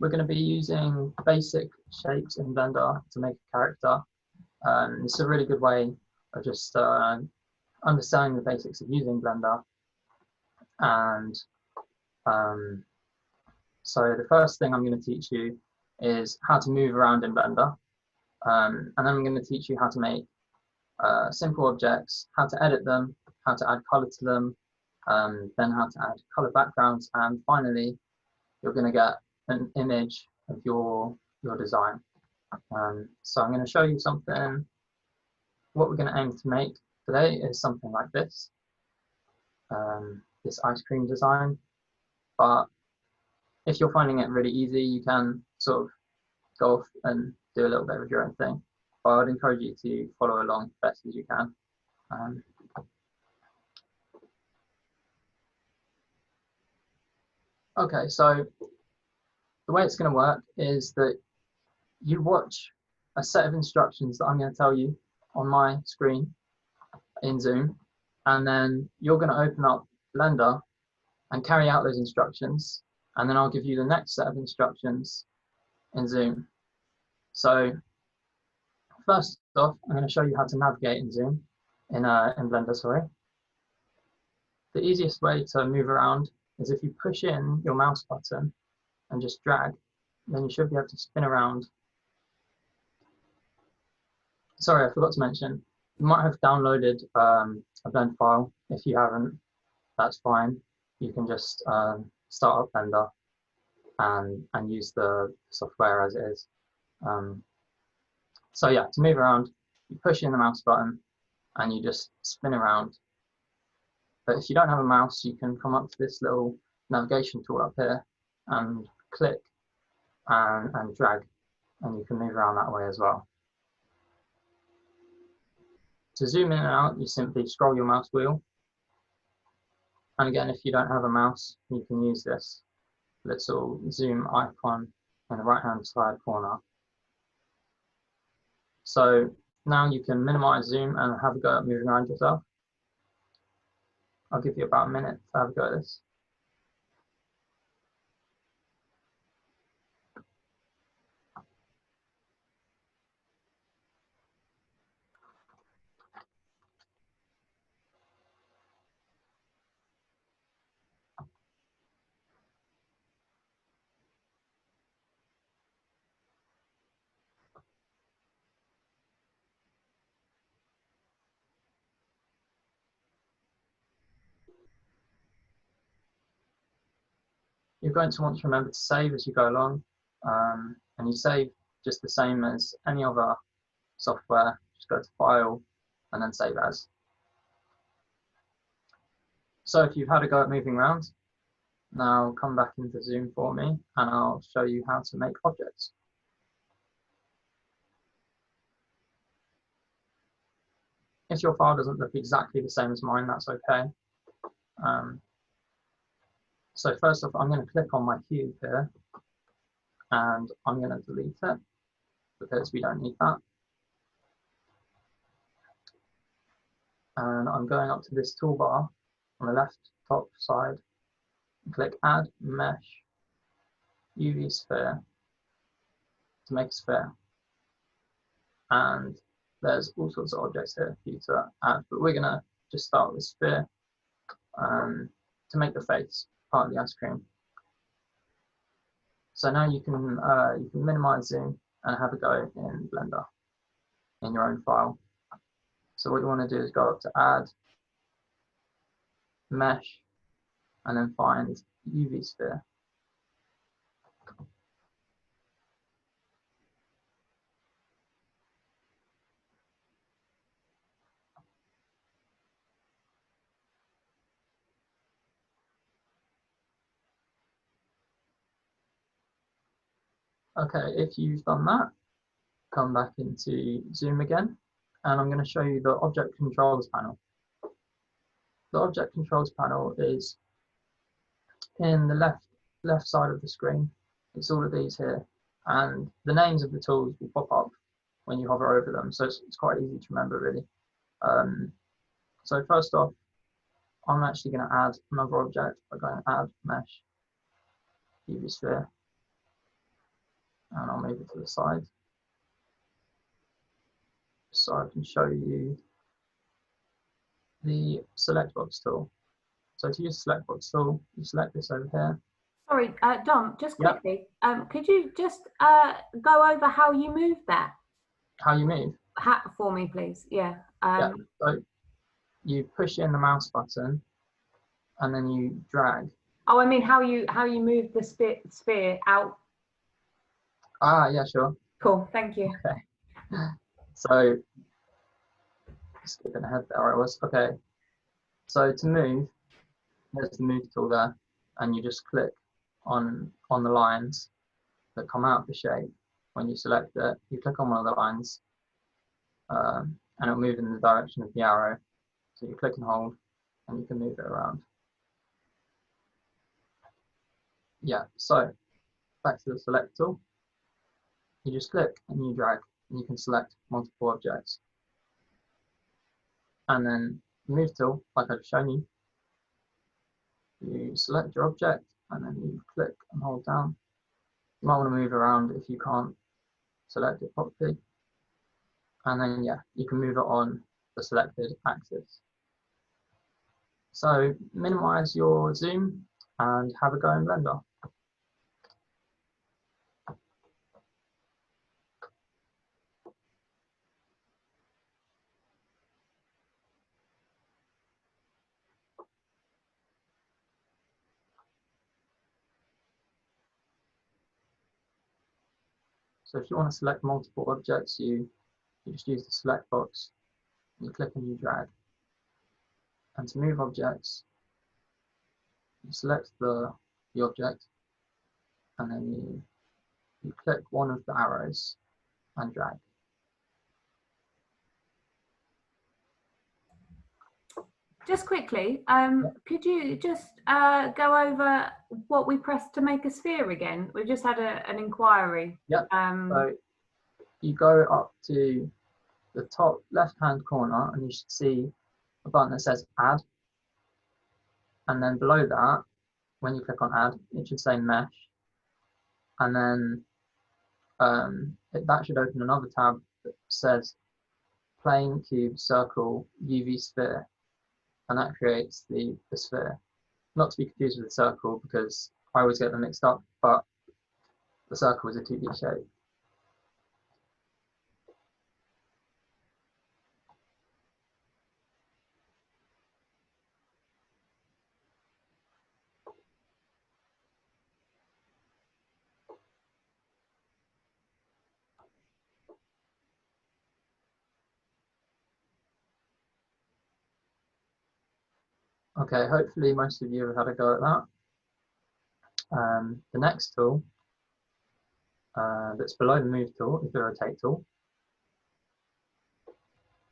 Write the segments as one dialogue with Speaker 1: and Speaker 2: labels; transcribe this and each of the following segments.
Speaker 1: we're going to be using basic shapes in Blender to make a character. It's a really good way of just understanding the basics of using Blender. And so the first thing I'm going to teach you is how to move around in Blender. And then I'm going to teach you how to make simple objects, how to edit them, how to add color to them, then how to add color backgrounds, and finally you're going to get an image of your design. So I'm going to show you something. What we're going to aim to make today is something like this, this ice cream design. But if you're finding it really easy, you can sort of go off and do a little bit of your own thing. But I would encourage you to follow along as best as you can. Okay, so the way it's going to work is that you watch a set of instructions that I'm going to tell you on my screen in Zoom, and then you're going to open up Blender and carry out those instructions, and then I'll give you the next set of instructions in Zoom. So first off, I'm going to show you how to navigate in Zoom, in Blender, sorry. The easiest way to move around is if you push in your mouse button and just drag, then you should be able to spin around. Sorry, I forgot to mention, you might have downloaded a blend file. If you haven't, that's fine. You can just start up Blender and use the software as it is. So yeah, to move around, you push in the mouse button and you just spin around. But if you don't have a mouse, you can come up to this little navigation tool up here and click and drag, and you can move around that way as well. To zoom in and out, you simply scroll your mouse wheel. And again, if you don't have a mouse, you can use this little zoom icon in the right-hand side corner. So now you can minimize zoom and have a go at moving around yourself. I'll give you about a minute to have a go at this. You're going to want to remember to save as you go along, and you save just the same as any other software. Just go to File and then Save As. So if you've had a go at moving around, now come back into Zoom for me and I'll show you how to make objects. If your file doesn't look exactly the same as mine, that's okay. So first off, I'm going to click on my cube here and I'm going to delete it because we don't need that. And I'm going up to this toolbar on the left top side, click Add Mesh UV Sphere to make a sphere. And there's all sorts of objects here for you to add, but we're going to just start with sphere to make the face part of the ice cream. So now you can minimize zoom and have a go in Blender in your own file. So what you want to do is go up to Add, Mesh, and then find UV Sphere. Okay, if you've done that, come back into Zoom again, and I'm going to show you the Object Controls panel. The Object Controls panel is in the left side of the screen. It's all of these here, and the names of the tools will pop up when you hover over them, so it's quite easy to remember, really. So first off, I'm actually going to add another object by going Add Mesh UV Sphere. and I'll move it to the side so I can show you the select box tool. So to use the select box tool, you select this over here.
Speaker 2: Sorry, Dom, just
Speaker 1: Yep.
Speaker 2: quickly, could you just go over how you move that?
Speaker 1: How you move?
Speaker 2: For me, please. Yeah.
Speaker 1: Yeah. So you push in the mouse button and then you drag.
Speaker 2: Oh, I mean how you move the sphere out.
Speaker 1: Ah, yeah, sure.
Speaker 2: Cool, thank you.
Speaker 1: Okay. So skipping ahead there I was. Okay. So to move, there's the move tool there, and you just click on the lines that come out of the shape. When you select it, you click on one of the lines, and it'll move in the direction of the arrow. So you click and hold, and you can move it around. Yeah, so back to the select tool. You just click and you drag, and you can select multiple objects. And then move tool, like I've shown you, you select your object, and then you click and hold down. You might want to move around if you can't select it properly. And then, yeah, you can move it on the selected axis. So minimize your zoom and have a go in Blender. So if you want to select multiple objects, you just use the select box, and you click and you drag. And to move objects, you select the object, and then you click one of the arrows and drag.
Speaker 2: Just quickly, could you just go over what we pressed to make a sphere again? We just had an inquiry.
Speaker 1: Yep. So you go up to the top left-hand corner, and you should see a button that says Add. And then below that, when you click on Add, it should say Mesh. And then that should open another tab that says Plane, Cube, Circle, UV Sphere. And that creates the sphere. Not to be confused with the circle, because I always get them mixed up, but the circle is a 2D shape. Okay, hopefully most of you have had a go at that. The next tool that's below the move tool is the rotate tool.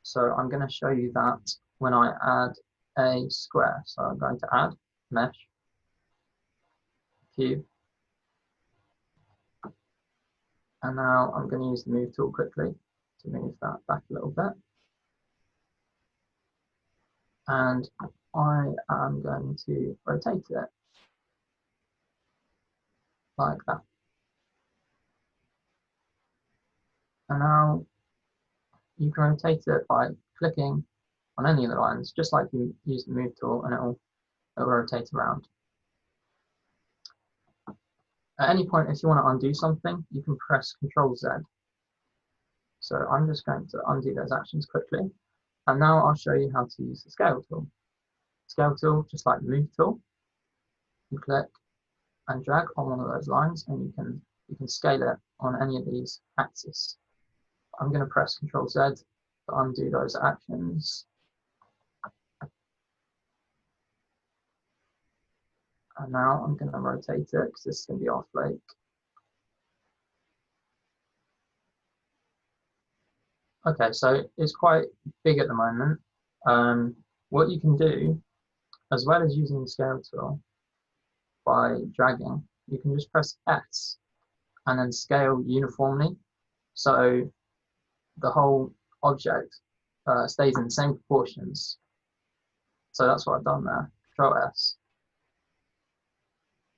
Speaker 1: So I'm going to show you that when I add a square. So I'm going to add mesh, cube, and now I'm going to use the move tool quickly to move that back a little bit. And I am going to rotate it like that. And now you can rotate it by clicking on any of the lines, just like you use the move tool, and it'll rotate around. At any point, if you want to undo something, you can press Ctrl Z. So I'm just going to undo those actions quickly. And now I'll show you how to use the scale tool. Scale tool, just like the move tool, you click and drag on one of those lines, and you can scale it on any of these axes. I'm going to press Ctrl Z to undo those actions. And now I'm going to rotate it, because this is going to be our flake. Okay, so it's quite big at the moment. What you can do, as well as using the scale tool by dragging, you can just press S and then scale uniformly. So the whole object stays in the same proportions. So that's what I've done there, Control S.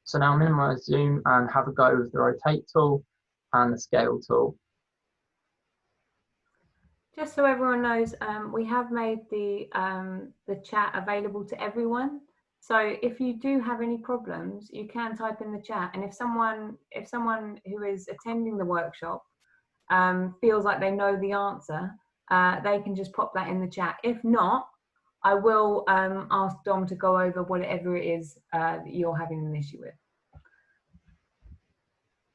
Speaker 1: So now minimize zoom and have a go with the rotate tool. and the scale tool.
Speaker 2: Just so everyone knows, we have made the chat available to everyone. So if you do have any problems, you can type in the chat. And if someone who is attending the workshop feels like they know the answer, they can just pop that in the chat. If not, I will ask Dom to go over whatever it is that you're having an issue with.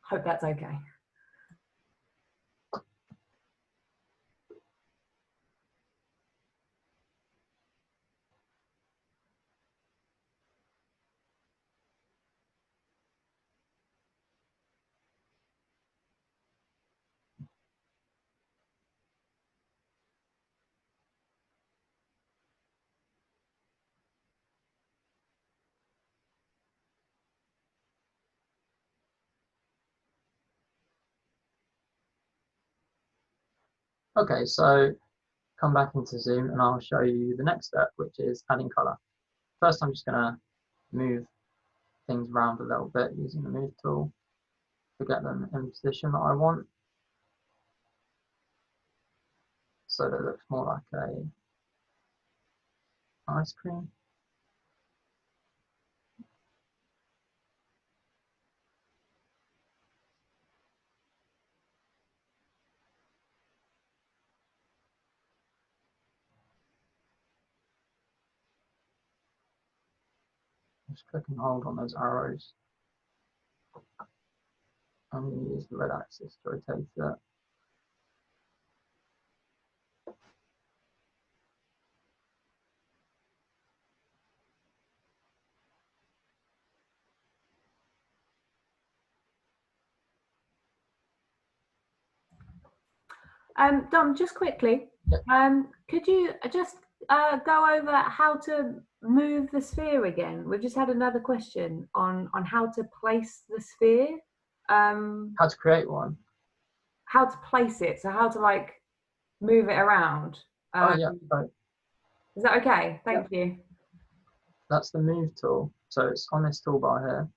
Speaker 2: Hope that's okay.
Speaker 1: Okay, so come back into Zoom and I'll show you the next step, which is adding color. First, I'm just going to move things around a little bit using the move tool to get them in the position that I want, so that it looks more like a ice cream. Just click and hold on those arrows. I'm going to use the red axis to rotate it.
Speaker 2: Dom, just quickly,
Speaker 1: Yep.
Speaker 2: could you just go over how to move the sphere again? We've just had another question on how to place the sphere.
Speaker 1: How to create one?
Speaker 2: How to place it, so how to like move it around.
Speaker 1: Oh yeah, so
Speaker 2: Is that okay? Thank you.
Speaker 1: that's the move tool. So it's on this toolbar here.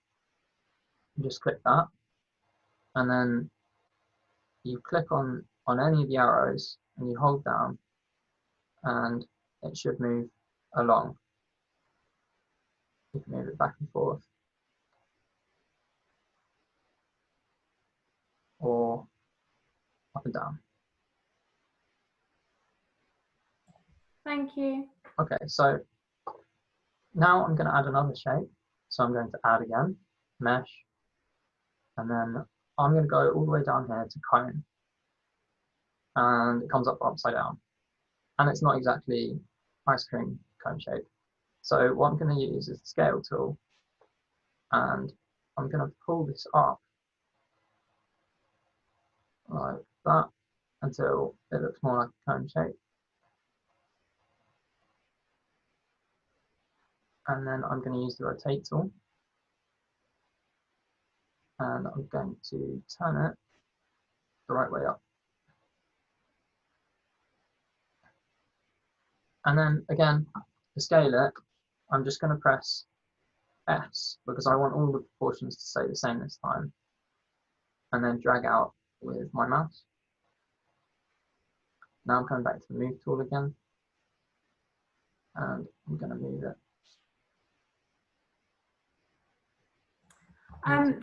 Speaker 1: You just click that, and then you click on any of the arrows and you hold down, and it should move along. You can move it back and forth, or up and down.
Speaker 2: Thank you.
Speaker 1: Okay, so now I'm going to add another shape. So I'm going to add again, mesh, and then I'm going to go all the way down here to cone, and it comes up upside down, and it's not exactly ice cream cone shape. So what I'm going to use is the scale tool, and I'm going to pull this up like that until it looks more like a cone shape. And then I'm going to use the rotate tool, and I'm going to turn it the right way up. And then again, to scale it, I'm just going to press S because I want all the proportions to stay the same this time, and then drag out with my mouse. Now I'm coming back to the move tool again, and I'm going to move it.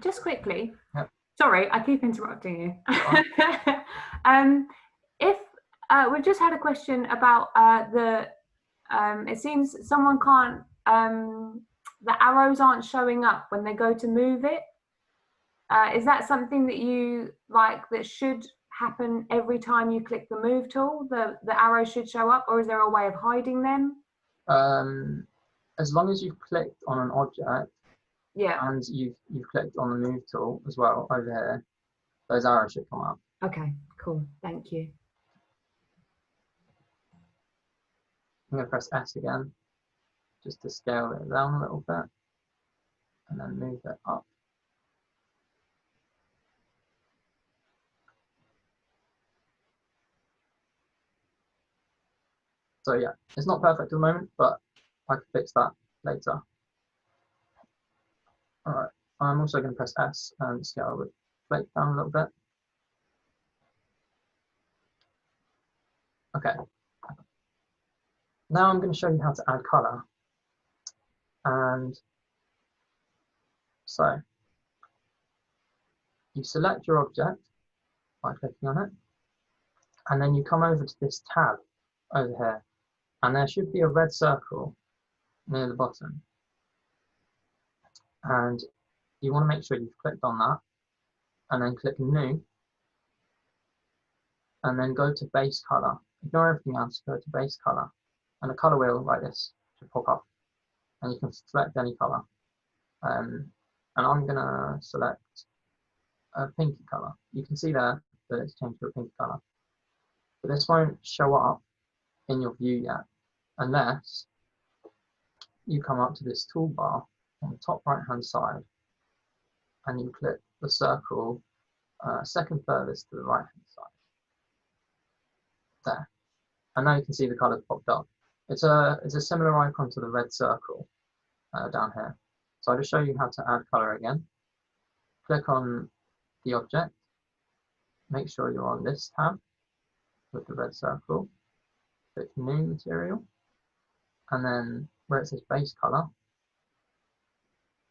Speaker 2: Just quickly,
Speaker 1: Yep.
Speaker 2: Sorry, I keep interrupting you. If we've just had a question about it seems someone can't, the arrows aren't showing up when they go to move it. Is that something that you like that should happen every time you click the move tool? The arrows should show up, or is there a way of hiding them?
Speaker 1: As long as you've clicked on an object,
Speaker 2: yeah,
Speaker 1: and you've clicked on the move tool as well over here, those arrows should come up.
Speaker 2: Okay, cool. Thank you.
Speaker 1: I'm going to press S again, just to scale it down a little bit, and then move it up. So yeah, it's not perfect at the moment, but I can fix that later. All right, I'm also going to press S and scale the flake down a little bit. Okay. Now I'm going to show you how to add color. And so you select your object by clicking on it, and then you come over to this tab over here, and there should be a red circle near the bottom. And you want to make sure you've clicked on that, and then click New, and then go to Base Color. Ignore everything else, go to Base Color, and a color wheel like this should pop up, and you can select any color. And I'm going to select a pinky color. You can see there that it's changed to a pinky color, but this won't show up in your view yet unless you come up to this toolbar on the top right hand side and you click the circle second furthest to the right hand side there, and now you can see the colors popped up. It's a similar icon to the red circle down here. So I'll just show you how to add color again. Click on the object, make sure you're on this tab with the red circle, click New Material, and then where it says Base Color,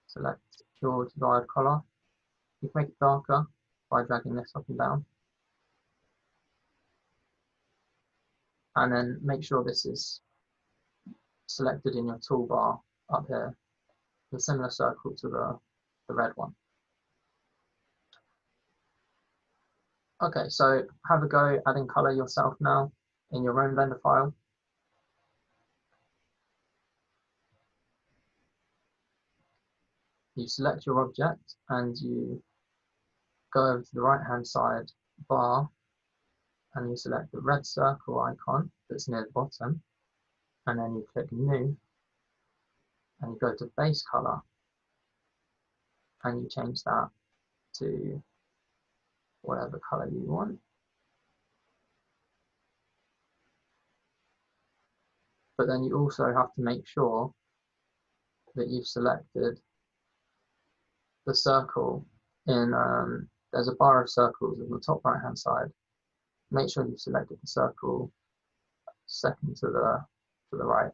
Speaker 1: select your desired color. You can make it darker by dragging this up and down, and then make sure this is selected in your toolbar up here, the similar circle to the red one. Okay, so have a go adding color yourself now in your own Blender file. You select your object and you go over to the right hand side bar and you select the red circle icon that's near the bottom, and then you click New and you go to Base Color and you change that to whatever color you want. But then you also have to make sure that you've selected the circle in, there's a bar of circles on the top right hand side. Make sure you've selected the circle second to the right.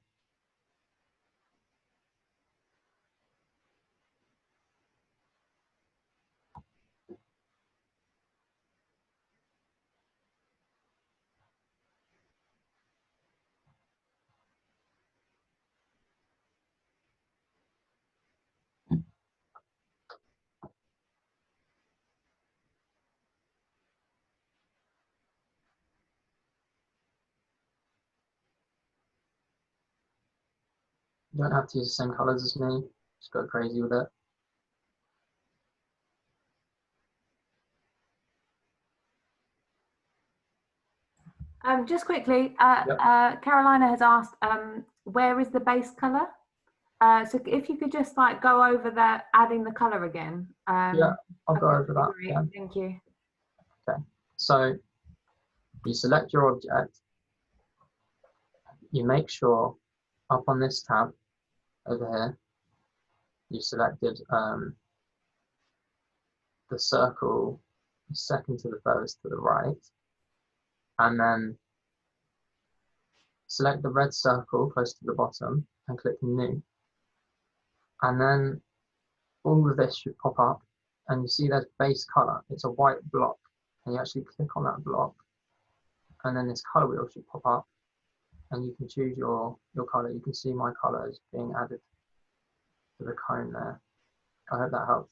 Speaker 1: You don't have to use the same colors as me, just go crazy with it.
Speaker 2: Just quickly,
Speaker 1: Yep.
Speaker 2: Carolina has asked, where is the base color? So if you could just like go over that, adding the color again.
Speaker 1: Yeah, I'll go over that.
Speaker 2: Great.
Speaker 1: Yeah.
Speaker 2: Thank you.
Speaker 1: Okay, so you select your object, you make sure up on this tab over here, you selected the circle second to the furthest to the right, and then select the red circle close to the bottom and click New. And then all of this should pop up and you see there's base color. It's a white block, and you actually click on that block and then this color wheel should pop up and you can choose your color. You can see my color is being added to the cone there. I hope that helps.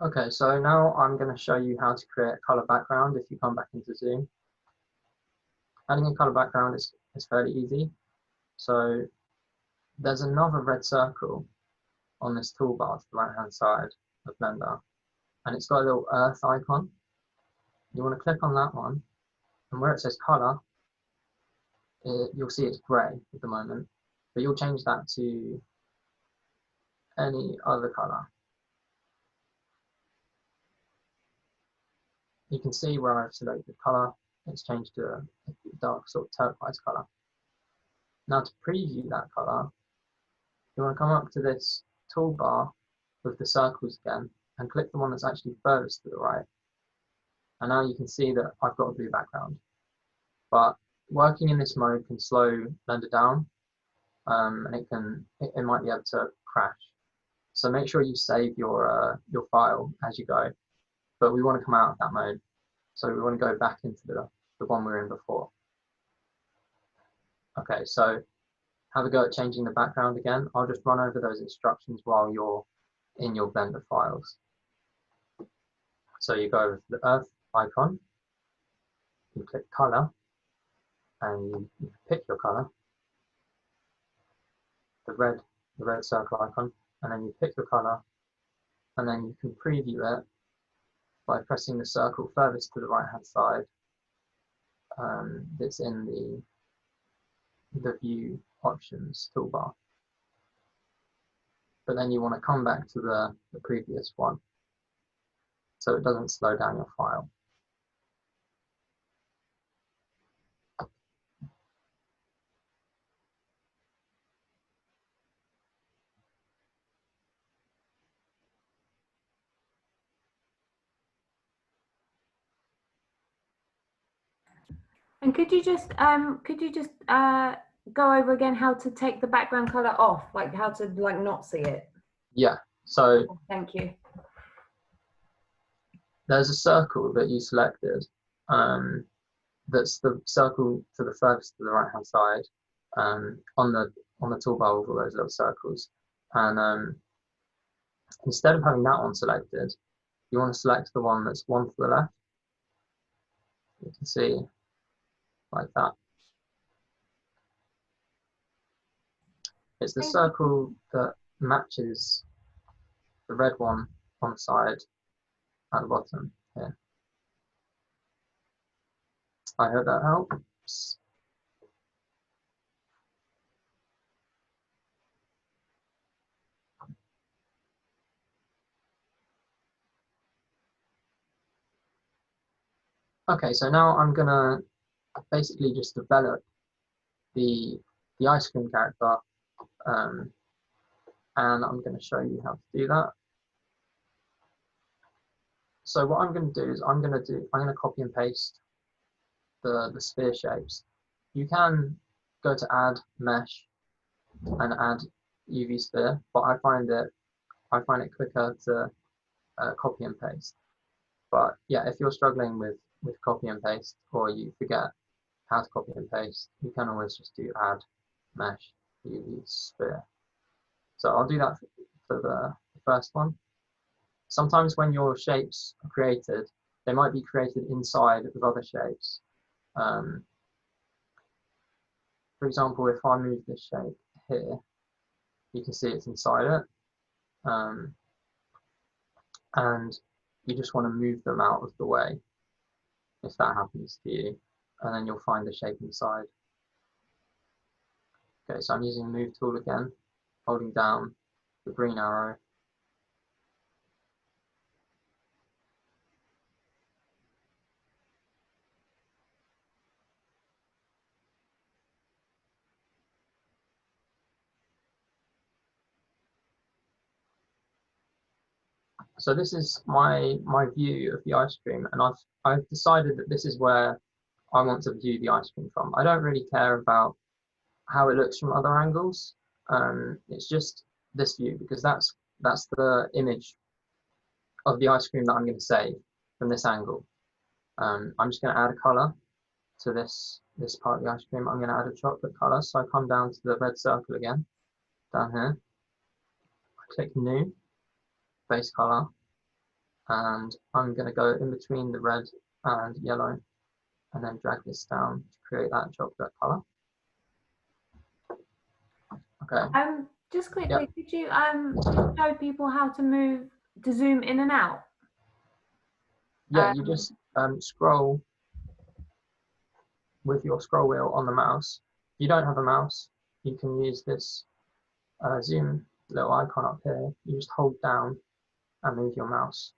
Speaker 1: Okay, so now I'm going to show you how to create a color background if you come back into Zoom. Adding a color background is fairly easy. So there's another red circle on this toolbar to the right hand side of Blender, and it's got a little earth icon. You want to click on that one, and where it says color, you'll see it's grey at the moment, but you'll change that to any other color. You can see where I've selected color, it's changed to a dark sort of turquoise color. Now to preview that color, you want to come up to this toolbar with the circles again and click the one that's actually furthest to the right. And now you can see that I've got a blue background. But working in this mode can slow Blender down, and it might be able to crash. So make sure you save your file as you go. But we want to come out of that mode. So we want to go back into the one we were in before. Okay, so have a go at changing the background again. I'll just run over those instructions while you're in your Blender files. So you go over to the earth icon, you click color, and you pick your color, the red circle icon, and then you pick your color, and then you can preview it by pressing the circle furthest to the right hand side that's in the view options toolbar. But then you want to come back to the previous one so it doesn't slow down your file.
Speaker 2: And could you just go over again how to take the background color off, like how to not see it?
Speaker 1: Yeah, so
Speaker 2: thank you.
Speaker 1: There's a circle that you selected, that's the circle to the furthest to the right hand side, on the toolbar with all those little circles. And instead of having that one selected, you want to select the one that's one to the left. You can see like that. It's the circle that matches the red one on the side at the bottom here. I hope that helps. Okay, so now I'm gonna basically just develop the ice cream character, and I'm going to show you how to do that. So what I'm going to do is I'm going to copy and paste the sphere shapes. You can go to add mesh and add UV sphere, but I find it quicker to copy and paste. But yeah, if you're struggling with copy and paste, or you forget how to copy and paste, you can always just do add mesh UV sphere. So I'll do that for the first one. Sometimes when your shapes are created, they might be created inside of other shapes. For example, if I move this shape here, you can see it's inside it. And you just want to move them out of the way if that happens to you, and then you'll find the shape inside. Okay, so I'm using the move tool again, holding down the green arrow. So this is my view of the ice cream, and I've decided that this is where I want to view the ice cream from. I don't really care about how it looks from other angles. It's just this view, because that's the image of the ice cream that I'm going to save from this angle. I'm just going to add a color to this part of the ice cream. I'm going to add a chocolate color. So I come down to the red circle again, down here. I click new, base color, and I'm going to go in between the red and yellow, and then drag this down to create that chocolate color. Okay.
Speaker 2: Just quickly, could you just show people how to zoom in and out?
Speaker 1: Yeah, you just scroll with your scroll wheel on the mouse. If you don't have a mouse, you can use this zoom little icon up here. You just hold down and move your mouse.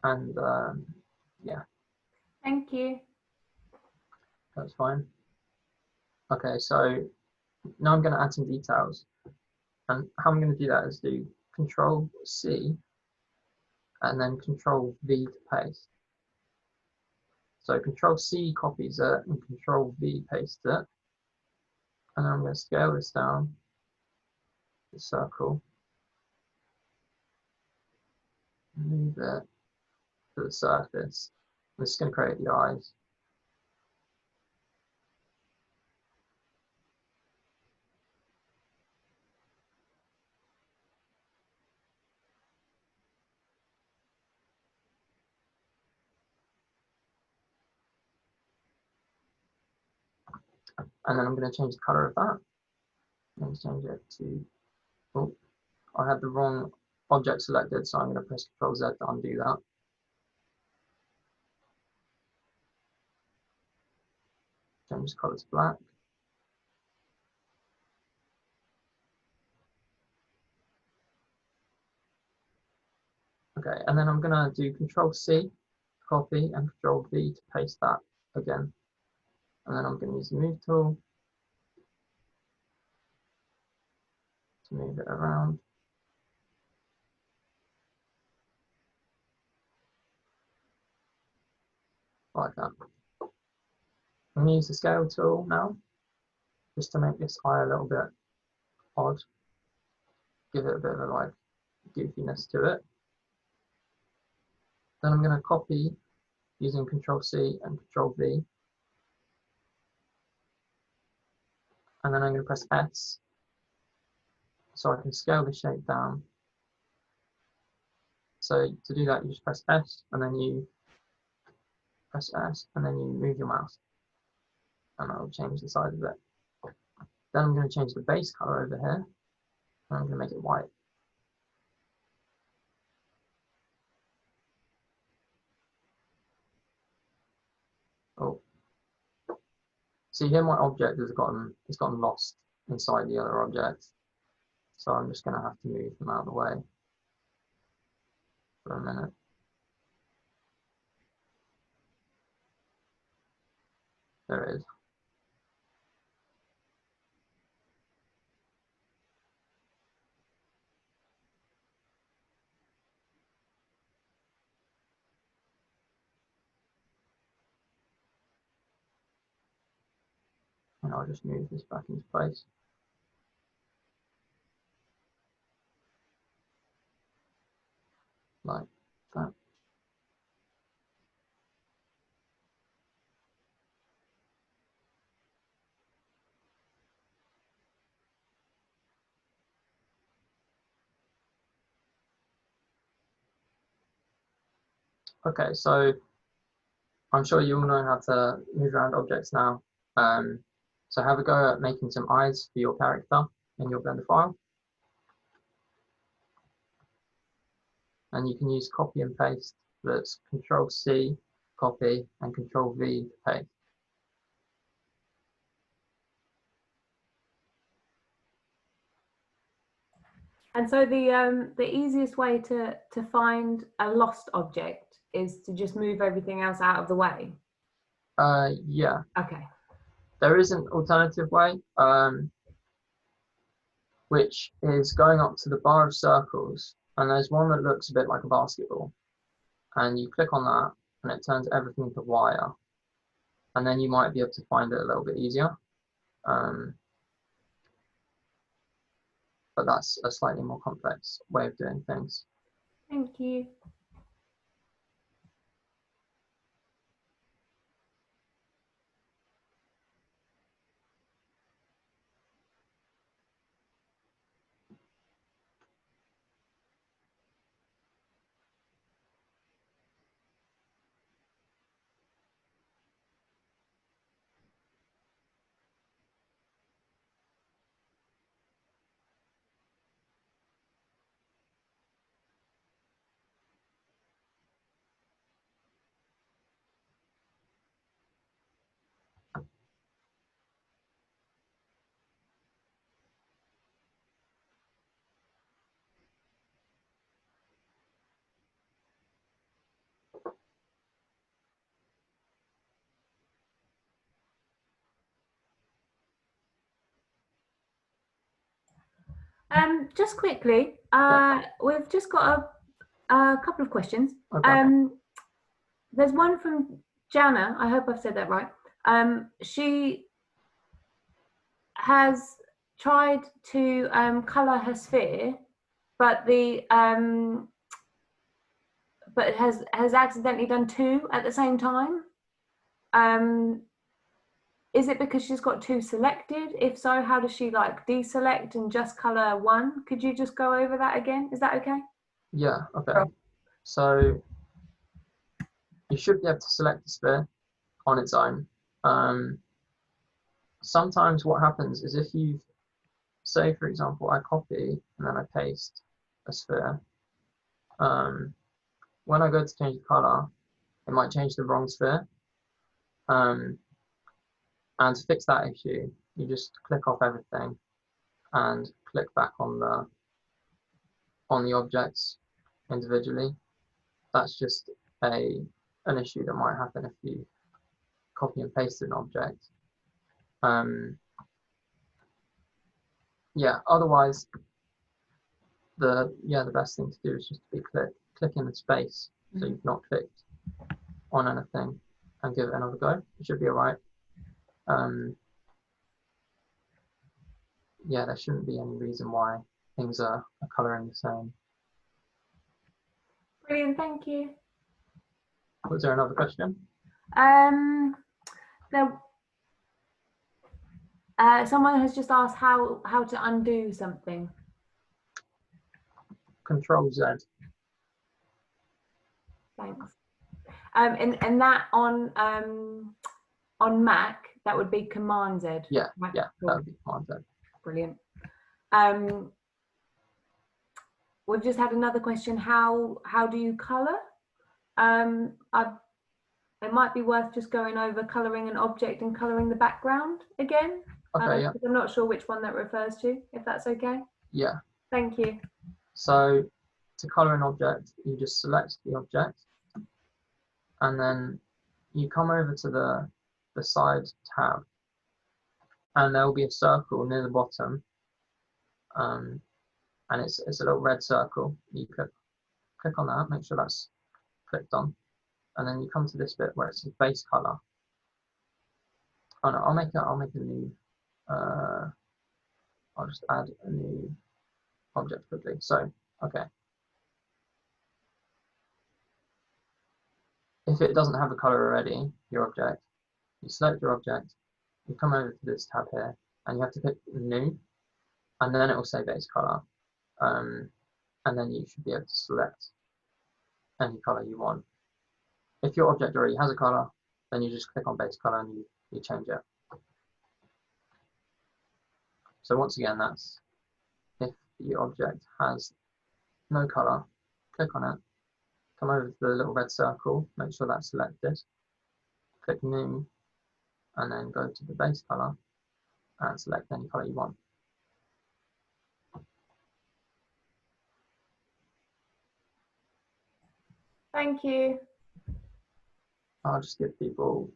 Speaker 1: And yeah.
Speaker 2: Thank you.
Speaker 1: That's fine. Okay, so now I'm going to add some details. And how I'm going to do that is do Control C and then Control V to paste. So Control C copies it and Control V pastes it. And I'm going to scale this down, the circle, move it to the surface. This is going to create the eyes. And then I'm going to change the color of that. I'm going to change it to, oh, I had the wrong object selected, so I'm going to press Control Z to undo that. Change the color to black. Okay, and then I'm going to do Control C, copy, and Control V to paste that again. And then I'm going to use the Move tool to move it around. Like that. I'm going to use the Scale tool now, just to make this eye a little bit odd. Give it a bit of a like goofiness to it. Then I'm going to copy using Control C and Control V. And then I'm going to press S so I can scale the shape down. So to do that, you just press S and then you press S and then you move your mouse. And that'll change the size of it. Then I'm going to change the base color over here. And I'm going to make it white. Oh. See here my object has gotten lost inside the other object. So I'm just going to have to move them out of the way for a minute. There it is. And I'll just move this back into place. Like that. Okay, so I'm sure you all know how to move around objects now. So have a go at making some eyes for your character in your Blender file. And you can use copy and paste. That's Control C, copy, and Control V to paste.
Speaker 2: And so the easiest way to find a lost object is to just move everything else out of the way.
Speaker 1: Yeah.
Speaker 2: Okay.
Speaker 1: There is an alternative way, which is going up to the bar of circles, and there's one that looks a bit like a basketball. And you click on that, and it turns everything to wire. And then you might be able to find it a little bit easier. But that's a slightly more complex way of doing things.
Speaker 2: Thank you. Just quickly, we've just got a couple of questions.
Speaker 1: Okay.
Speaker 2: There's one from Jana. I hope I've said that right. She has tried to color her sphere, but but has accidentally done two at the same time. Is it because she's got two selected? If so, how does she like deselect and just color one? Could you just go over that again? Is that okay?
Speaker 1: Yeah, okay.
Speaker 2: Sure.
Speaker 1: So you should be able to select the sphere on its own. Sometimes what happens is if you say, for example, I copy and then I paste a sphere, when I go to change the color, it might change the wrong sphere. And to fix that issue, you just click off everything and click back on the objects individually. That's just an issue that might happen if you copy and paste an object. Yeah, otherwise the best thing to do is just be click in the space so you've not clicked on anything and give it another go. It should be alright. Yeah, there shouldn't be any reason why things are colouring the same.
Speaker 2: Brilliant, thank you.
Speaker 1: Was there another question?
Speaker 2: Someone has just asked how to undo something.
Speaker 1: Control Z.
Speaker 2: Thanks. And that on Mac, that would be Command Z.
Speaker 1: Yeah,
Speaker 2: right?
Speaker 1: yeah, that would be Command Z.
Speaker 2: Brilliant. We've just had another question. How do you colour? It might be worth just going over colouring an object and colouring the background again.
Speaker 1: Okay, yeah.
Speaker 2: I'm not sure which one that refers to, if that's okay.
Speaker 1: Yeah.
Speaker 2: Thank you.
Speaker 1: So to colour an object, you just select the object and then you come over to the side tab and there will be a circle near the bottom, and it's a little red circle. You click on that, make sure that's clicked on, and then you come to this bit where it says base color. Oh no, I'll make a new. I'll just add a new object quickly. So okay, if it doesn't have a color already, your object, you select your object, you come over to this tab here, and you have to click new, and then it will say base color, and then you should be able to select any color you want. If your object already has a color, then you just click on base color and you change it. So once again, that's if the object has no color, click on it, come over to the little red circle, make sure that's selected, click new, and then go to the base color and select any color you want.
Speaker 2: Thank you.
Speaker 1: I'll just give people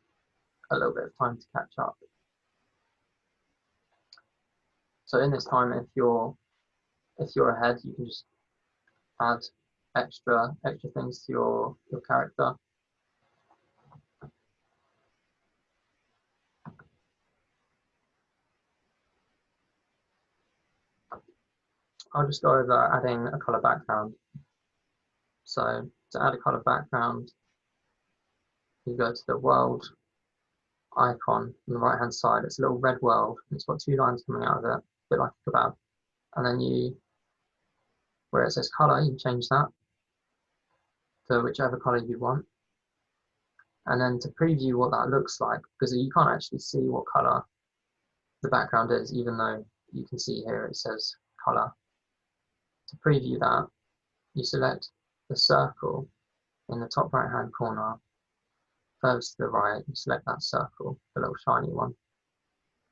Speaker 1: a little bit of time to catch up. So in this time, if you're ahead, you can just add extra things to your character. I'll just go over adding a color background. So to add a color background, you go to the world icon on the right hand side. It's a little red world. It's got two lines coming out of it, a bit like a kebab. And then where it says color, you change that to whichever color you want. And then to preview what that looks like, because you can't actually see what color the background is, even though you can see here it says color. To preview that, you select the circle in the top right hand corner, furthest to the right, you select that circle, the little shiny one,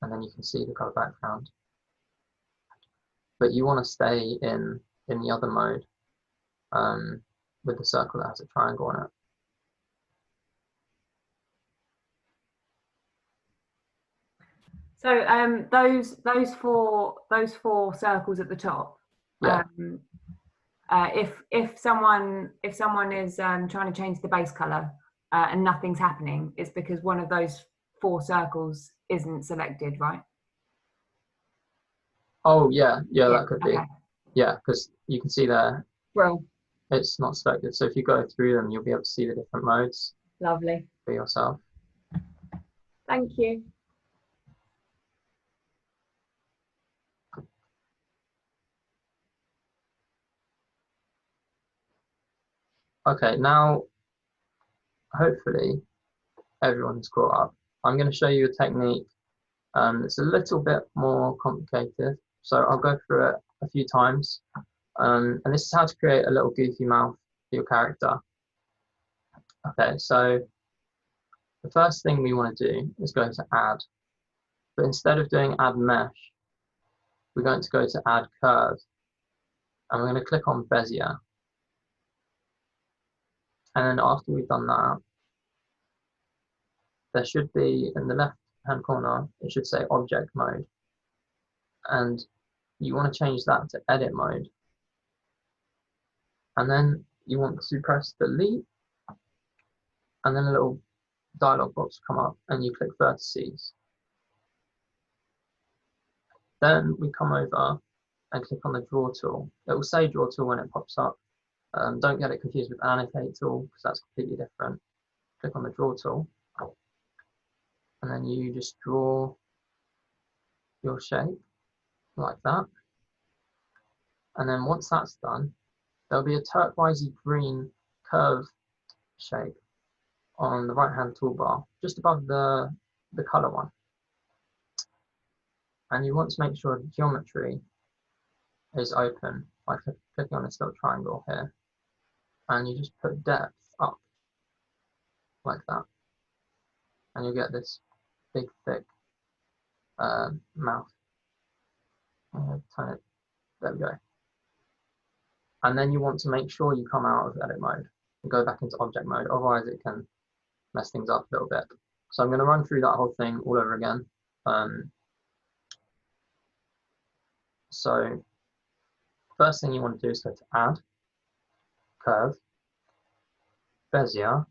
Speaker 1: and then you can see the color background. But you want to stay in the other mode with the circle that has a triangle on it.
Speaker 2: So those four circles at the top.
Speaker 1: Yeah.
Speaker 2: If someone is trying to change the base color and nothing's happening, it's because one of those four circles isn't selected, right?
Speaker 1: Oh yeah,
Speaker 2: Yeah.
Speaker 1: that could be.
Speaker 2: Okay.
Speaker 1: Yeah, because you can see there
Speaker 2: Well,
Speaker 1: it's not selected. So if you go through them, you'll be able to see the different modes
Speaker 2: lovely.
Speaker 1: for yourself.
Speaker 2: Thank you.
Speaker 1: Okay, now hopefully everyone's caught up. I'm going to show you a technique. It's a little bit more complicated, so I'll go through it a few times. And this is how to create a little goofy mouth for your character. Okay, so the first thing we want to do is go to add, but instead of doing add mesh, we're going to go to add curve, and we're going to click on Bezier. And then after we've done that, there should be in the left hand corner, it should say object mode, and you want to change that to edit mode. And then you want to press delete, and then a little dialog box will come up and you click vertices. Then we come over and click on the draw tool. It will say draw tool when it pops up. Don't get it confused with annotate tool because that's completely different. Click on the draw tool, and then you just draw your shape like that. And then once that's done, there'll be a turquoisey green curve shape on the right hand toolbar, just above the color one. And you want to make sure the geometry is open by clicking on this little triangle here. And you just put depth up like that. And you'll get this big, thick mouth. Turn it, there we go. And then you want to make sure you come out of edit mode and go back into object mode, otherwise it can mess things up a little bit. So I'm going to run through that whole thing all over again. So first thing you want to do is go to add, curve, Bezier,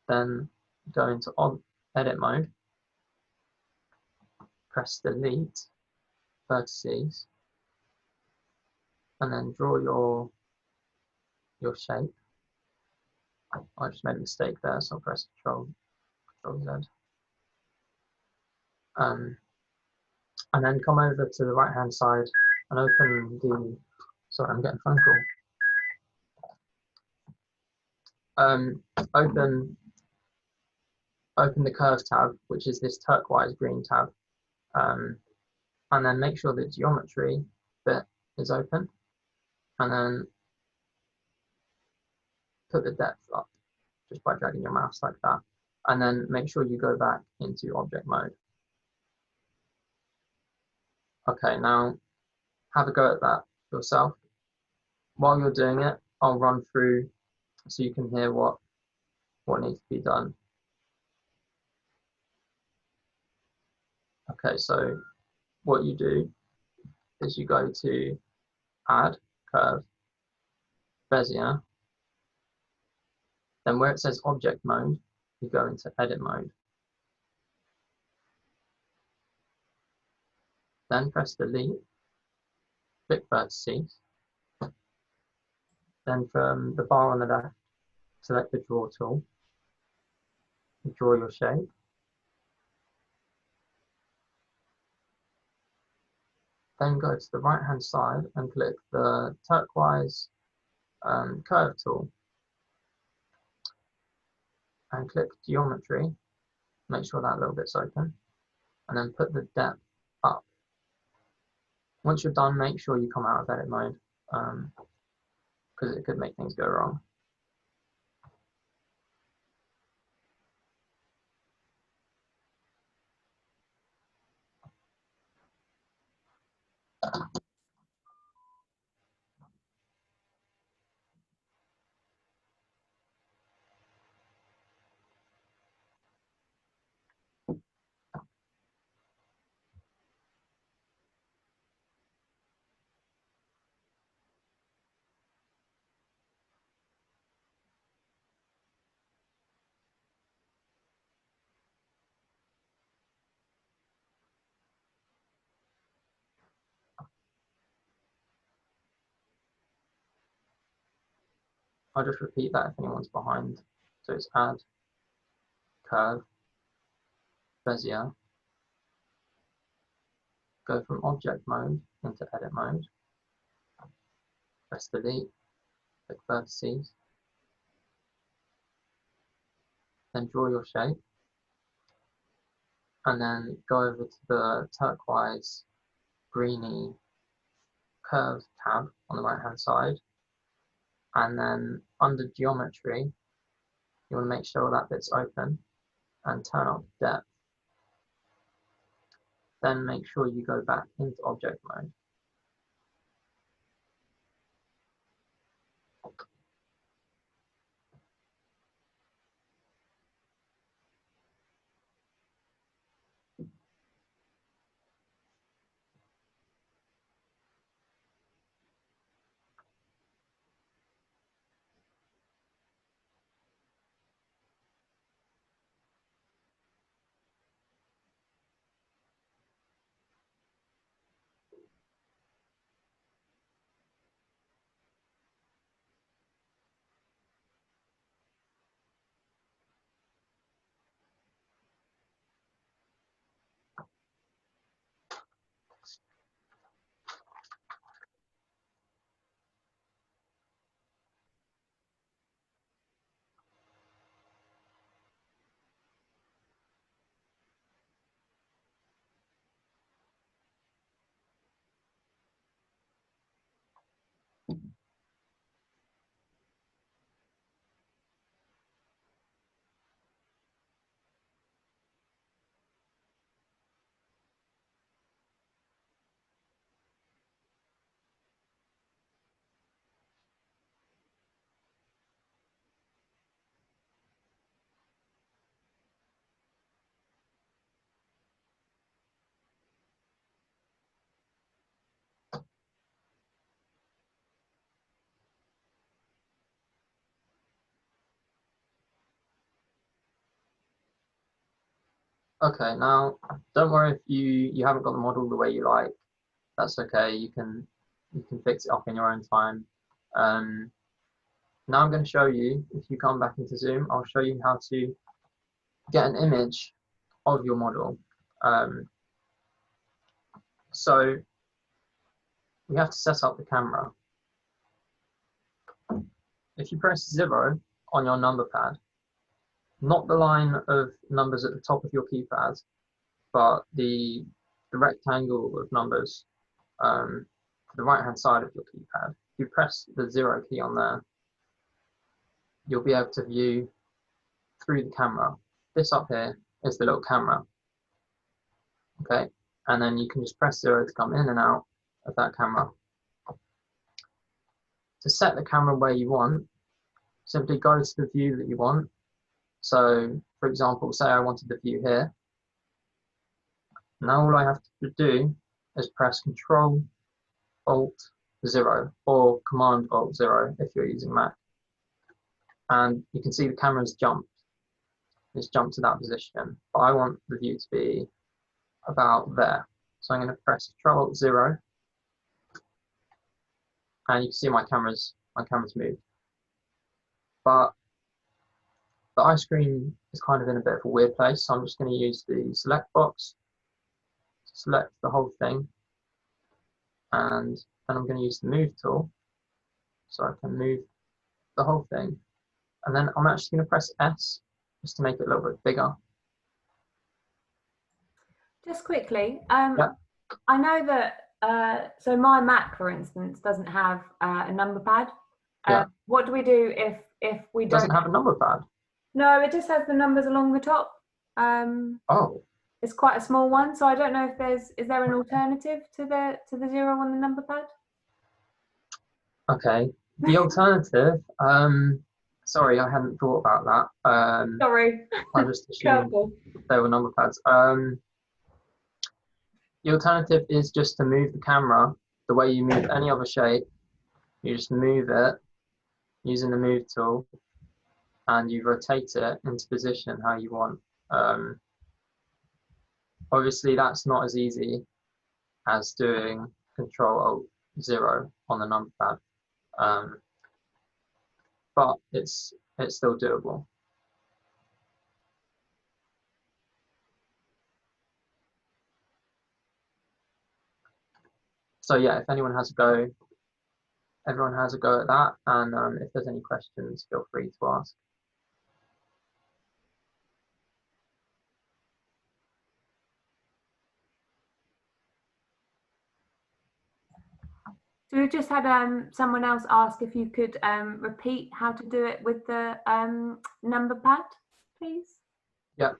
Speaker 1: then go into edit mode, press delete, vertices, and then draw your shape. I just made a mistake there, so I'll press Control Z. And then come over to the right hand side and open the, sorry, I'm getting a phone call. Open the curve tab, which is this turquoise green tab, and then make sure the geometry bit is open, and then put the depth up just by dragging your mouse like that, and then make sure you go back into object mode. Okay, now have a go at that yourself. While you're doing it, I'll run through so you can hear what needs to be done. Okay, so what you do is you go to add, curve, Bezier, then where it says object mode, you go into edit mode. Then press delete, click vertices. Then from the bar on the left, select the draw tool, draw your shape. Then go to the right hand side and click the turquoise curve tool and click geometry, make sure that little bit's open, and then put the depth up. Once you're done, make sure you come out of edit mode because it could make things go wrong. I'll just repeat that if anyone's behind. So it's add, curve, bezier, go from object mode into edit mode, press delete, click vertices, then draw your shape, and then go over to the turquoise greeny curve tab on the right hand side, and then under geometry you want to make sure that bit's open and turn up depth. Then make sure you go back into object mode. Okay, now don't worry if you haven't got the model the way you like. That's okay. You can fix it up in your own time. Now I'm going to show you. If you come back into Zoom, I'll show you how to get an image of your model. So we have to set up the camera. If you press 0 on your number pad, not the line of numbers at the top of your keypad, but the rectangle of numbers to the right hand side of your keypad. If you press the 0 key on there, you'll be able to view through the camera. This up here is the little camera. Okay, and then you can just press 0 to come in and out of that camera. To set the camera where you want, simply go to the view that you want. So, for example, say I wanted the view here. Now all I have to do is press Control Alt 0 or Command Alt 0 if you're using Mac. And you can see the camera's jumped. It's jumped to that position. But I want the view to be about there. So I'm going to press Control Alt 0. And you can see my camera's moved. But the ice cream is kind of in a bit of a weird place, so I'm just going to use the select box to select the whole thing, and then I'm going to use the move tool so I can move the whole thing, and then I'm actually going to press S just to make it a little bit bigger.
Speaker 2: Just quickly,
Speaker 1: Yeah.
Speaker 2: I know that so my Mac, for instance, doesn't have a number pad.
Speaker 1: Yeah.
Speaker 2: What do we do if we
Speaker 1: It
Speaker 2: don't
Speaker 1: doesn't have a number pad?
Speaker 2: No, it just has the numbers along the top.
Speaker 1: Oh.
Speaker 2: It's quite a small one, so I don't know if is there an alternative to the 0 on the number pad?
Speaker 1: Okay. The alternative, sorry, I hadn't thought about that.
Speaker 2: Sorry.
Speaker 1: I just assumed they were number pads. The alternative is just to move the camera the way you move any other shape. You just move it using the move tool, and you rotate it into position how you want. Obviously, that's not as easy as doing Control Alt 0 on the number pad. but it's still doable. So yeah, if anyone has a go, everyone has a go at that, and if there's any questions, feel free to ask.
Speaker 2: So we just had someone else ask if you could repeat how to do it with the number pad, please.
Speaker 1: Yep.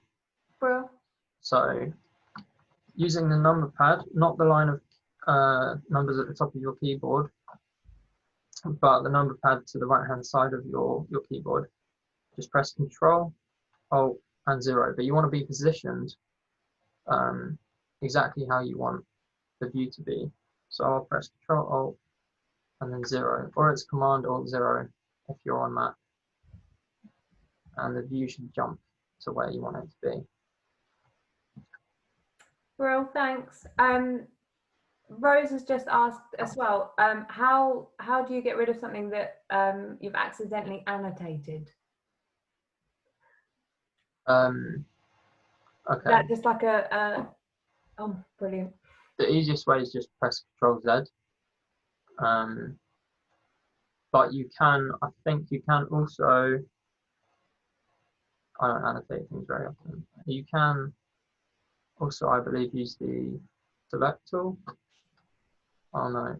Speaker 2: Bro.
Speaker 1: So using the number pad, not the line of numbers at the top of your keyboard, but the number pad to the right hand side of your keyboard. Just press Control, Alt, and 0. But you want to be positioned exactly how you want the view to be. So I'll press Control, Alt, and then 0, or it's Command Alt 0 if you're on Mac, and the view should jump to where you want it to be.
Speaker 2: Well, thanks. Rose has just asked as well, how do you get rid of something that you've accidentally annotated?
Speaker 1: Okay.
Speaker 2: That just like oh, brilliant.
Speaker 1: The easiest way is just press Control Z. But you can, I think you can also, I don't annotate things very often. You can also, I believe, use the select tool. Oh no,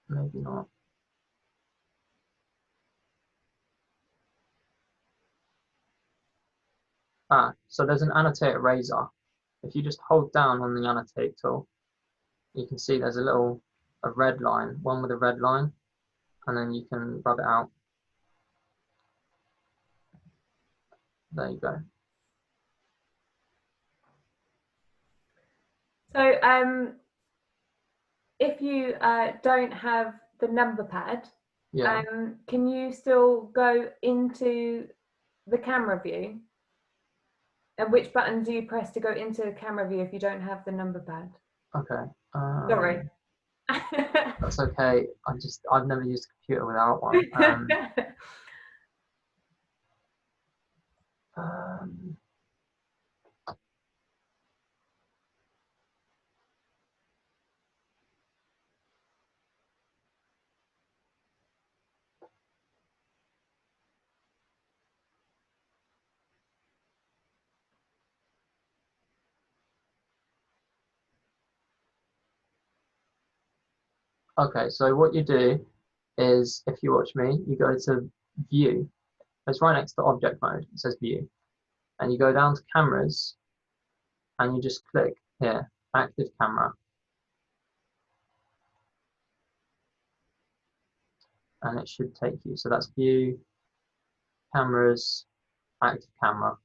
Speaker 1: maybe not. So there's an Annotated Razor. If you just hold down on the Annotate tool, you can see there's a red line, one with a red line, and then you can rub it out. There you go.
Speaker 2: So if you don't have the number pad,
Speaker 1: Yeah.
Speaker 2: can you still go into the camera view? And which button do you press to go into the camera view if you don't have the number pad?
Speaker 1: Okay.
Speaker 2: Sorry.
Speaker 1: That's okay. I've never used a computer without one. Okay, so what you do is, if you watch me, you go to View. It's right next to Object Mode. It says View. And you go down to Cameras, and you just click here, Active Camera. And it should take you. So that's View, Cameras, Active Camera.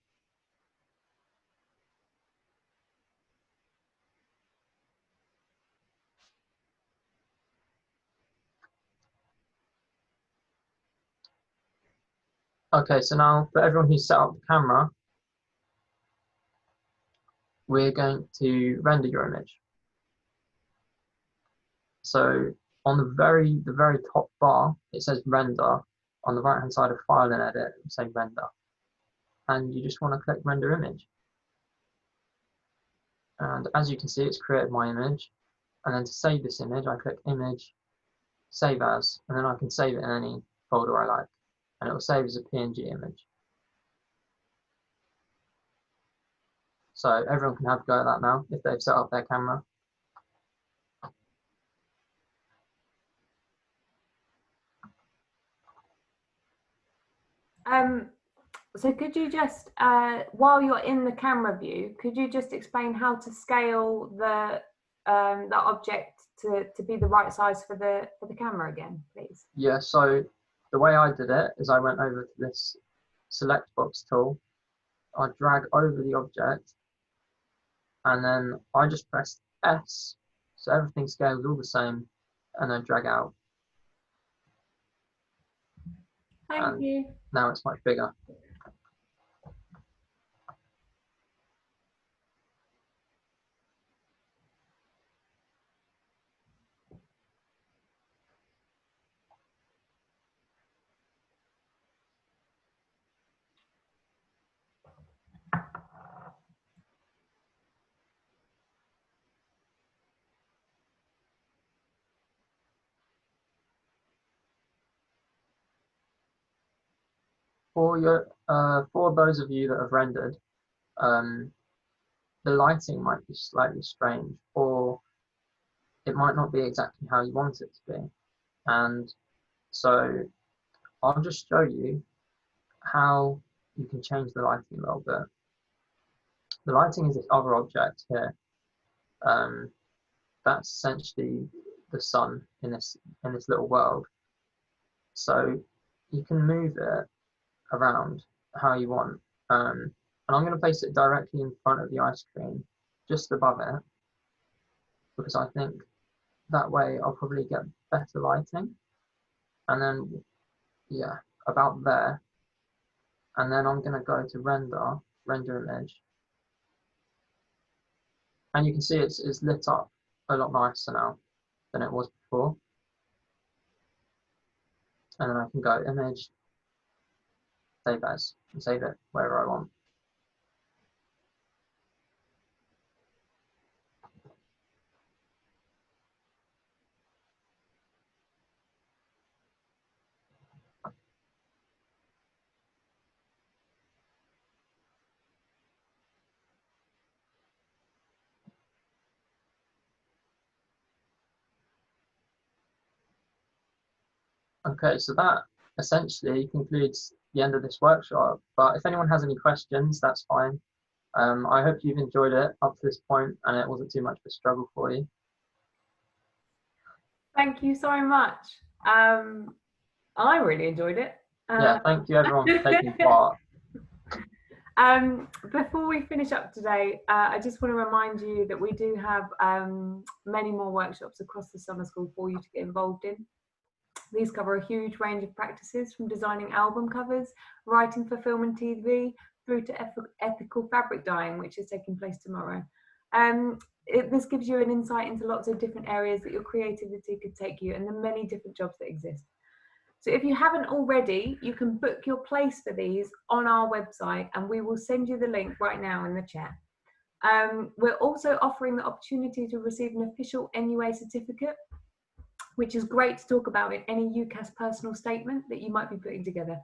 Speaker 1: Okay, so now for everyone who's set up the camera, we're going to render your image. So on the very top bar, it says Render. On the right hand side of File and Edit, it will say Render. And you just want to click Render Image. And as you can see, it's created my image. And then to save this image, I click Image, Save As, and then I can save it in any folder I like. And it will save as a PNG image. So everyone can have a go at that now if they've set up their camera.
Speaker 2: So could you just, while you're in the camera view, could you just explain how to scale the object to be the right size for the camera again, please?
Speaker 1: Yeah, so the way I did it is I went over to this select box tool. I drag over the object, and then I just pressed S, so everything scales all the same, and then drag out.
Speaker 2: Thank you.
Speaker 1: Now it's much bigger. for those of you that have rendered, the lighting might be slightly strange, or it might not be exactly how you want it to be. And so I'll just show you how you can change the lighting a little bit. The lighting is this other object here. That's essentially the sun in this little world. So you can move it around how you want. And I'm going to place it directly in front of the ice cream, just above it, because I think that way I'll probably get better lighting. And then, yeah, about there. And then I'm going to go to render image. And you can see it's lit up a lot nicer now than it was before. And then I can go image, save as, and save it wherever I want. Okay, so that essentially concludes the end of this workshop. But if anyone has any questions, that's fine. I hope you've enjoyed it up to this point and it wasn't too much of a struggle for you.
Speaker 2: Thank you so much. I really enjoyed it.
Speaker 1: Yeah, thank you everyone for taking part.
Speaker 2: Before we finish up today, I just want to remind you that we do have many more workshops across the summer school for you to get involved in. These cover a huge range of practices, from designing album covers, writing for film and TV, through to ethical fabric dyeing, which is taking place tomorrow. This gives you an insight into lots of different areas that your creativity could take you, and the many different jobs that exist. So if you haven't already, you can book your place for these on our website, and we will send you the link right now in the chat. We're also offering the opportunity to receive an official Nua certificate, which is great to talk about in any UCAS personal statement that you might be putting together.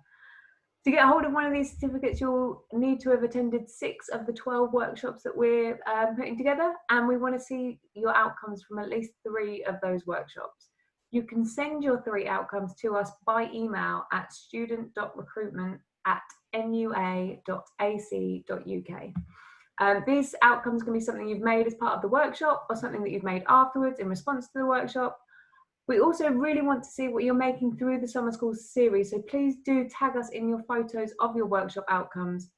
Speaker 2: To get hold of one of these certificates, you'll need to have attended 6 of the 12 workshops that we're putting together, and we want to see your outcomes from at least 3 of those workshops. You can send your 3 outcomes to us by email at student.recruitment@nua.ac.uk. These outcomes can be something you've made as part of the workshop, or something that you've made afterwards in response to the workshop. We also really want to see what you're making through the summer school series, so please do tag us in your photos of your workshop outcomes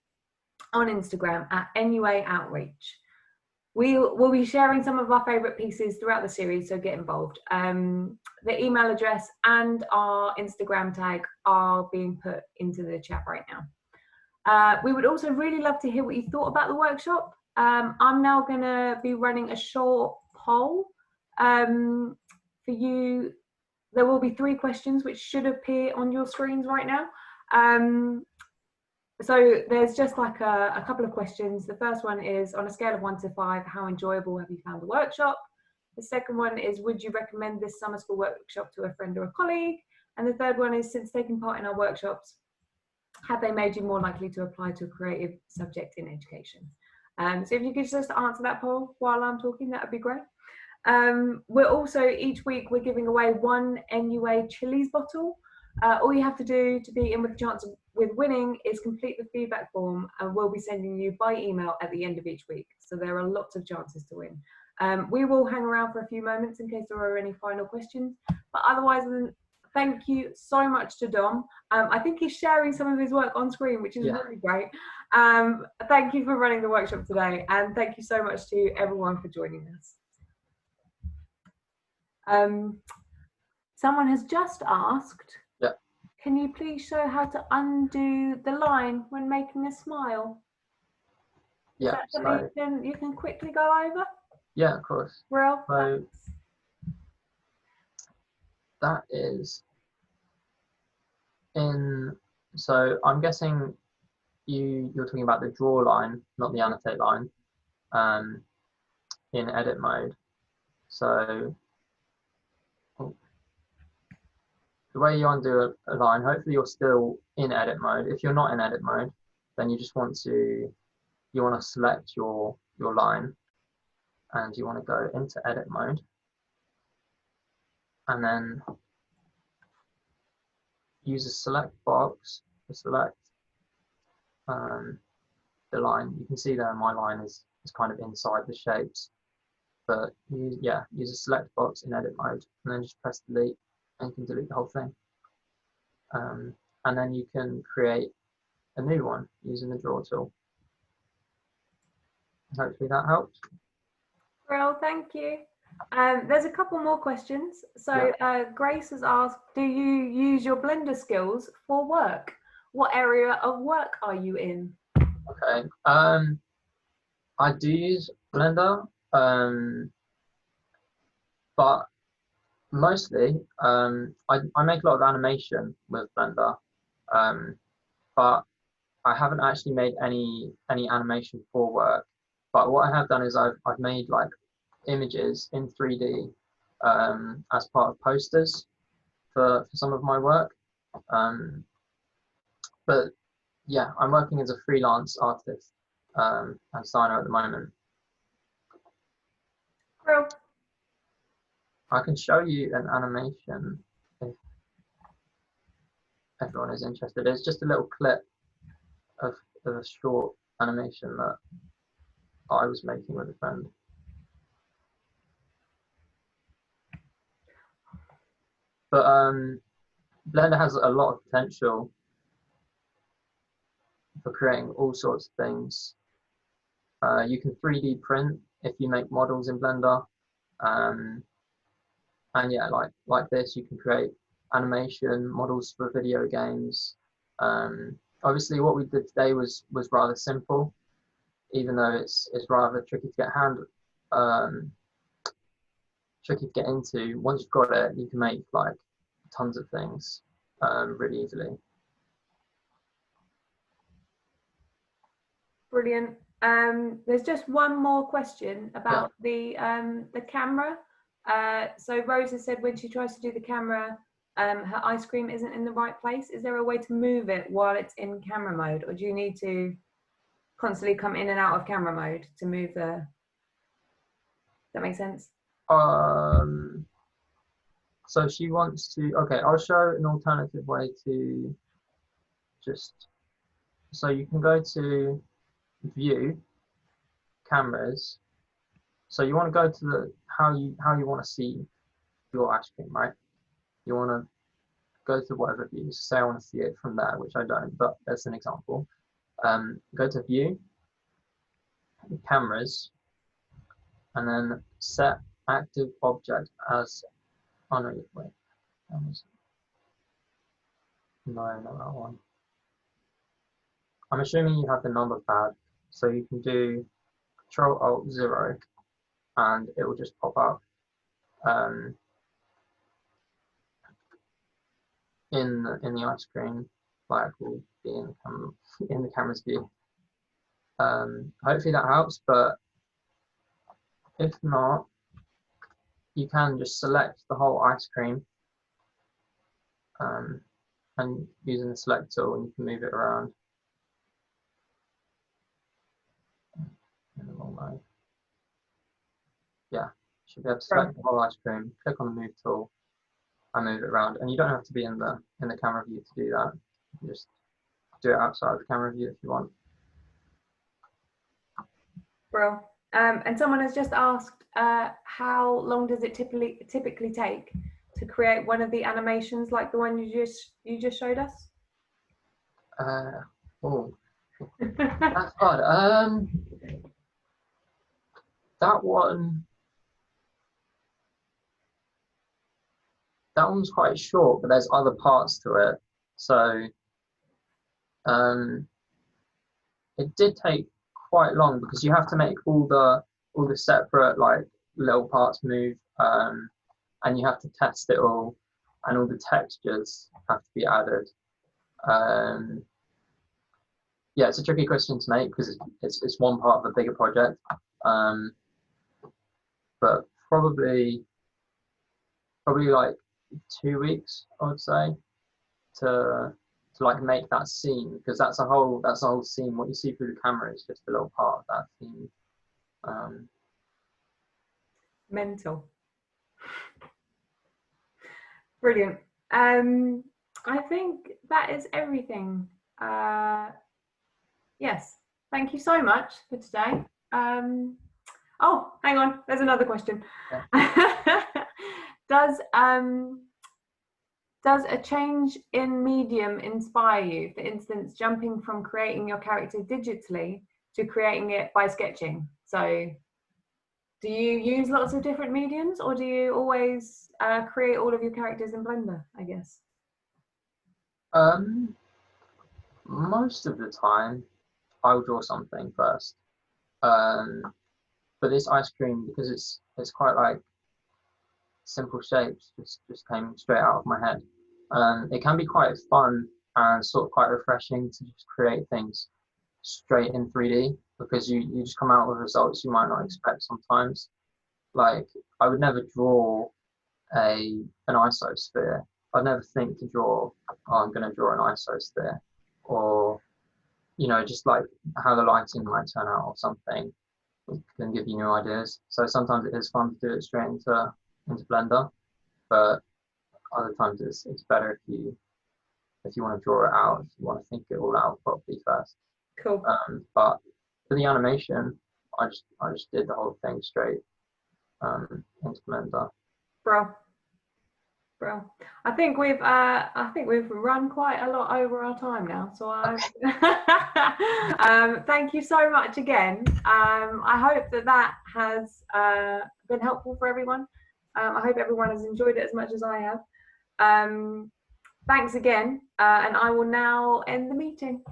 Speaker 2: on Instagram at NUA Outreach. We will be sharing some of our favourite pieces throughout the series, so get involved. The email address and our Instagram tag are being put into the chat right now. We would also really love to hear what you thought about the workshop. I'm now going to be running a short poll for you. There will be 3 questions which should appear on your screens right now. So there's just like a couple of questions. The first one is, on a scale of 1 to 5, how enjoyable have you found the workshop? The second one is, would you recommend this summer school workshop to a friend or a colleague? And the third one is, since taking part in our workshops, have they made you more likely to apply to a creative subject in education? So if you could just answer that poll while I'm talking, that would be great. We're also, each week, we're giving away 1 NUA Chili's bottle. All you have to do to be in with a chance with winning is complete the feedback form, and we'll be sending you by email at the end of each week. So there are lots of chances to win. We will hang around for a few moments in case there are any final questions, but otherwise, thank you so much to Dom. I think he's sharing some of his work on screen, which is really great. Thank you for running the workshop today, and thank you so much to everyone for joining us. Someone has just asked, can you please show how to undo the line when making a smile? Is that something you can quickly go over?
Speaker 1: Yeah, of course.
Speaker 2: Real?
Speaker 1: So that is in, so I'm guessing you're talking about the draw line, not the annotate line, in edit mode. So the way you undo a line, hopefully you're still in edit mode. If you're not in edit mode, then you just want to select your line, and you want to go into edit mode, and then use a select box to select the line. You can see there my line is kind of inside the shapes, but use a select box in edit mode, and then just press delete, and you can delete the whole thing. And then you can create a new one using the draw tool. Hopefully that helps.
Speaker 2: Well, thank you. There's a couple more questions. So Grace has asked, do you use your Blender skills for work? What area of work are you in?
Speaker 1: Okay. I do use Blender, but mostly I make a lot of animation with Blender, but I haven't actually made any animation for work. But what I have done is I've made like images in 3D as part of posters for some of my work. But yeah, I'm working as a freelance artist and designer at the moment.
Speaker 2: Well,
Speaker 1: I can show you an animation if everyone is interested. It's just a little clip of a short animation that I was making with a friend. But Blender has a lot of potential for creating all sorts of things. You can 3D print if you make models in Blender, and yeah, like this, you can create animation models for video games. Obviously, what we did today was rather simple, even though it's rather tricky to get into. Once you've got it, you can make like tons of things really easily.
Speaker 2: Brilliant. There's just one more question about the camera. So Rosa said when she tries to do the camera, her ice cream isn't in the right place. Is there a way to move it while it's in camera mode, or do you need to constantly come in and out of camera mode to move the? Does that make sense?
Speaker 1: So she wants to. Okay, I'll show an alternative way to just. So you can go to view cameras. So you want to go to the how you want to see your ice cream, right? You want to go to whatever view. Say I want to see it from there, which I don't, but that's an example. Go to view cameras, and then set active object as. Oh no, wait. No, not that one. I'm assuming you have the number pad, so you can do Control-Alt-0, and it will just pop up in the ice cream, like will be in the camera's view. Hopefully that helps, but if not, you can just select the whole ice cream and using the select tool, and you can move it around in the wrong way. Yeah, should be able to select the whole ice cream, click on the move tool, and move it around. And you don't have to be in the camera view to do that. You can just do it outside the camera view if you want.
Speaker 2: Bro. And someone has just asked, how long does it typically take to create one of the animations like the one you just showed us?
Speaker 1: Oh, that's hard. That one's quite short, but there's other parts to it. So it did take quite long because you have to make all the separate like little parts move, and you have to test it all, and all the textures have to be added. Yeah, it's a tricky question to make because it's one part of a bigger project, but probably like 2 weeks, I would say, to like make that scene, because that's a whole scene. What you see through the camera is just a little part of that scene.
Speaker 2: Mental. Brilliant. I think that is everything. Yes, thank you so much for today. Oh, hang on, there's another question.
Speaker 1: Yeah.
Speaker 2: Does a change in medium inspire you? For instance, jumping from creating your character digitally to creating it by sketching. So do you use lots of different mediums, or do you always create all of your characters in Blender, I guess?
Speaker 1: Most of the time, I'll draw something first. But this ice cream, because it's quite like simple shapes, just came straight out of my head. It can be quite fun and sort of quite refreshing to just create things straight in 3D, because you just come out with results you might not expect sometimes. Like, I would never draw an isosphere. I'd never think to draw, oh, I'm going to draw an isosphere, or just like how the lighting might turn out or something. It can give you new ideas. So sometimes it is fun to do it straight into Blender, but other times it's better if you want to draw it out, if you want to think it all out properly first.
Speaker 2: Cool.
Speaker 1: But for the animation, I just did the whole thing straight into Blender.
Speaker 2: Bro, I think we've run quite a lot over our time now. So thank you so much again. I hope that has been helpful for everyone. I hope everyone has enjoyed it as much as I have. Thanks again, and I will now end the meeting.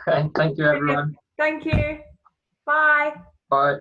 Speaker 1: Okay, thank you everyone.
Speaker 2: Thank you. Bye.
Speaker 1: Bye.